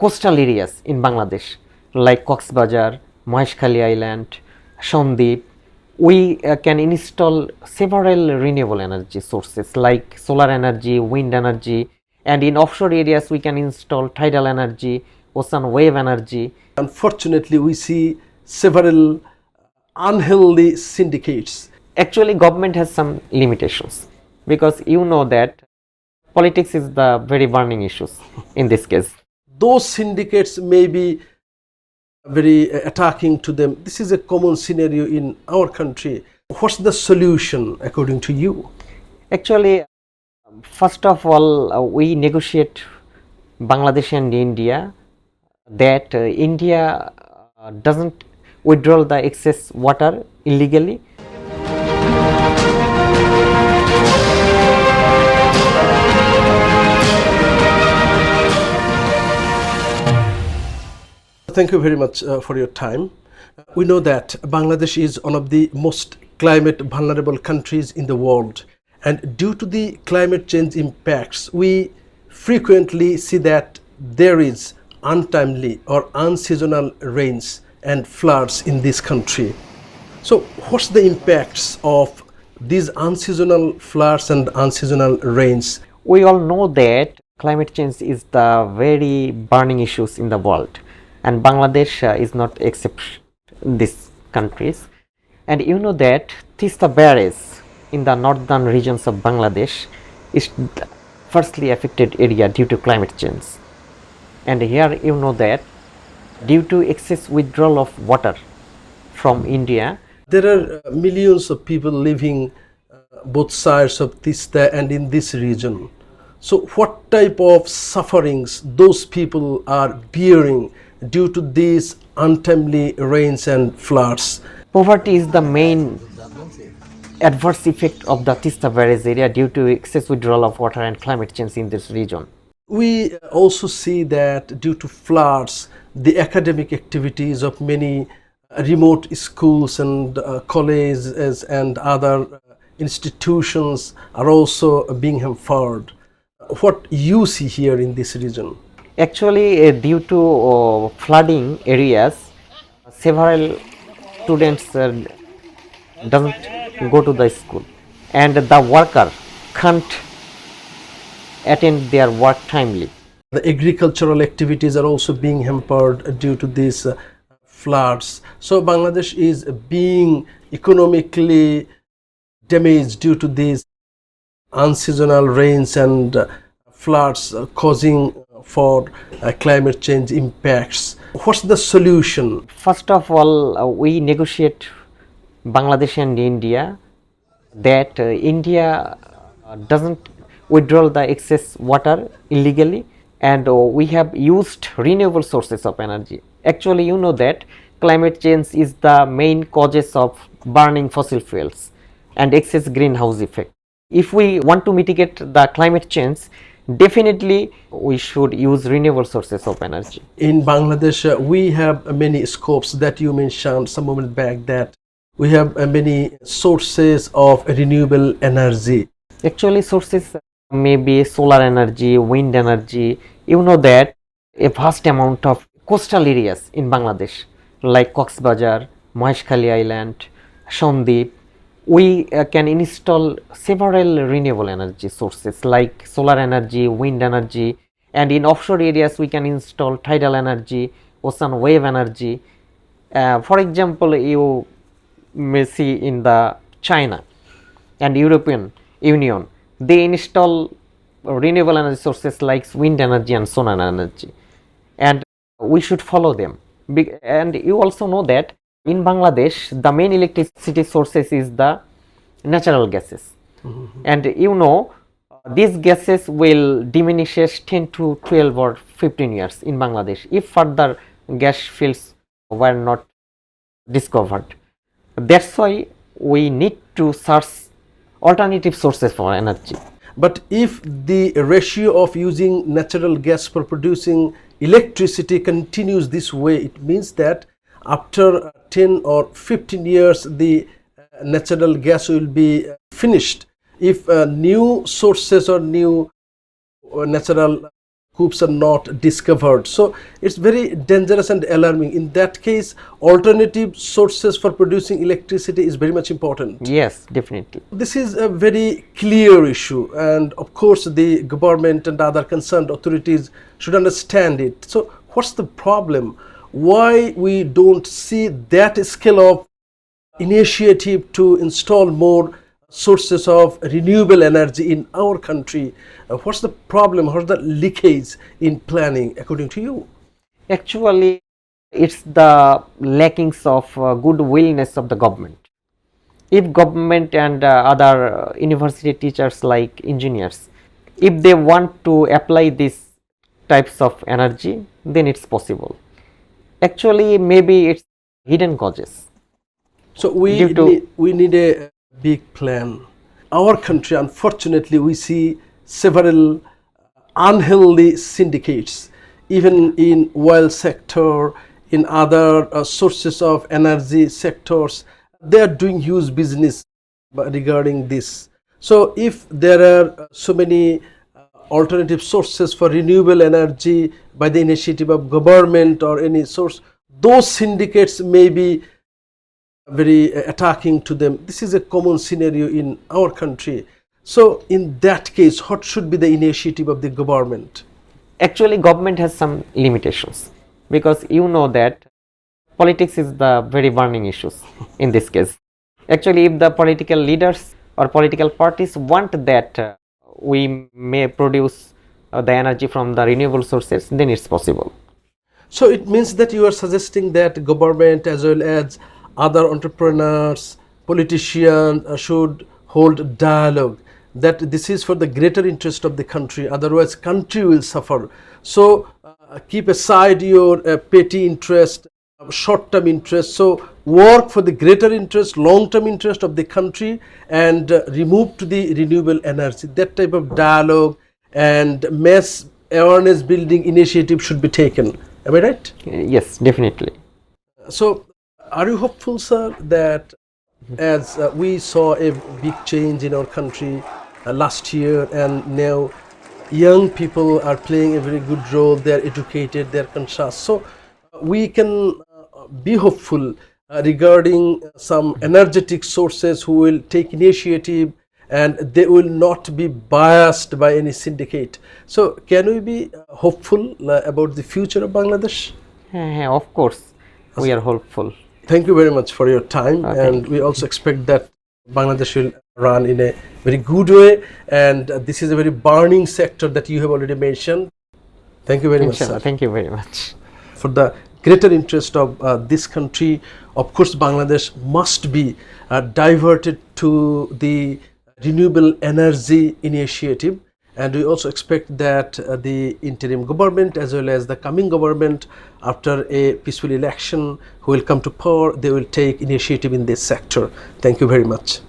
coastal areas in Bangladesh like Coxbazar, Maheshkhali Island, Shandip. We can install several renewable energy sources like solar energy, wind energy, and in offshore areas we can install tidal energy, ocean wave energy. Unfortunately, we see several unhealthy syndicates. Actually, government has some limitations because you know that politics is the very burning issues in this case. Those syndicates may be very attacking to them. This is a common scenario in our country. What's the solution according to you? Actually, first of all, we negotiate Bangladesh and India that India doesn't withdraw the excess water illegally. Thank you very much for your time. We know that Bangladesh is one of the most climate vulnerable countries in the world, and due to the climate change impacts, we frequently see that there is untimely or unseasonal rains and floods in this country. So what's the impacts of these unseasonal floods and unseasonal rains? We all know that climate change is the very burning issues in the world, and Bangladesh is not exception these countries. And you know that Tista Barrage in the northern regions of Bangladesh is firstly affected area due to climate change. And here you know that due to excess withdrawal of water from India, there are millions of people living both sides of Tista and in this region. So what type of sufferings those people are bearing due to these untimely rains and floods? poverty is the main adverse effect of the Tista Barrage area due to excess withdrawal of water and climate change in this region. We also see that due to floods, the academic activities of many remote schools and colleges and other institutions are also being hampered. What you see here in this region? Actually, due to flooding areas, several students doesn't go to the school, and the worker can't attend their work timely. The agricultural activities are also being hampered due to these floods. So Bangladesh is being economically damaged due to these unseasonal rains and floods causing for climate change impacts. What's the solution? First of all, we negotiate Bangladesh and India that India doesn't withdraw the excess water illegally, and we have used renewable sources of energy. Actually, you know that climate change is the main causes of burning fossil fuels and excess greenhouse effect. If we want to mitigate the climate change, definitely we should use renewable sources of energy. In Bangladesh, we have many scopes that you mentioned some moment back, that we have many sources of renewable energy. Actually, sources may be solar energy, wind energy. You know that a vast amount of coastal areas in Bangladesh like Coxbazar, Maheshkhali Island, Shandip, we can install several renewable energy sources like solar energy, wind energy, and in offshore areas we can install tidal energy, ocean wave energy. For example, you may see in the China and European Union, they install renewable energy sources like wind energy and solar energy, and we should follow them. And you also know that in Bangladesh, the main electricity sources is the natural gases. And you know, these gases will diminish 10 to 12 or 15 years in Bangladesh if further gas fields were not discovered. That's why we need to search alternative sources for energy. But if the ratio of using natural gas for producing electricity continues this way, it means that after 10 or 15 years the natural gas will be finished. If new sources or new natural coups are not discovered. So it's very dangerous and alarming. In that case, alternative sources for producing electricity is very much important. Yes, definitely. This is a very clear issue, and of course the government and other concerned authorities should understand it. So what's the problem? Why we don't see that scale of initiative to install more sources of renewable energy in our country? What's the problem? What's the leakage in planning according to you? Actually, it's the lackings of good willness of the government. If government and other university teachers like engineers, if they want to apply these types of energy, then it's possible. Actually, maybe it's hidden causes. So Due to- we need a big plan. Our country, unfortunately, we see several unhealthy syndicates, even in oil sector, in other sources of energy sectors. They are doing huge business regarding this. So if there are so many alternative sources for renewable energy by the initiative of government or any source, those syndicates may be very attacking to them. This is a common scenario in our country. So in that case, what should be the initiative of the government? Actually, government has some limitations, because you know that politics is the very burning issues in this case. Actually, if the political leaders or political parties want that we may produce the energy from the renewable sources, then it's possible. So it means that you are suggesting that government as well as other entrepreneurs, politicians should hold dialogue, that this is for the greater interest of the country, otherwise country will suffer. So keep aside your petty interest, short-term interest. So work for the greater interest, long-term interest of the country, and remove to the renewable energy. That type of dialogue and mass awareness building initiative should be taken. Am I right? Yes, definitely. So are you hopeful, sir, that as we saw a big change in our country last year, and now young people are playing a very good role, they are educated, they are conscious, so we can be hopeful regarding some energetic sources who will take initiative and they will not be biased by any syndicate. So can we be hopeful about the future of Bangladesh? Of course, we are hopeful. Thank you very much for your time, thank and we also expect that Bangladesh will run in a very good way, and this is a very burning sector that you have already mentioned. Thank you very much, sir. Thank you very much. For the greater interest of this country, of course, Bangladesh must be diverted to the renewable energy initiative, and we also expect that the interim government as well as the coming government, after a peaceful election, who will come to power, they will take initiative in this sector. Thank you very much.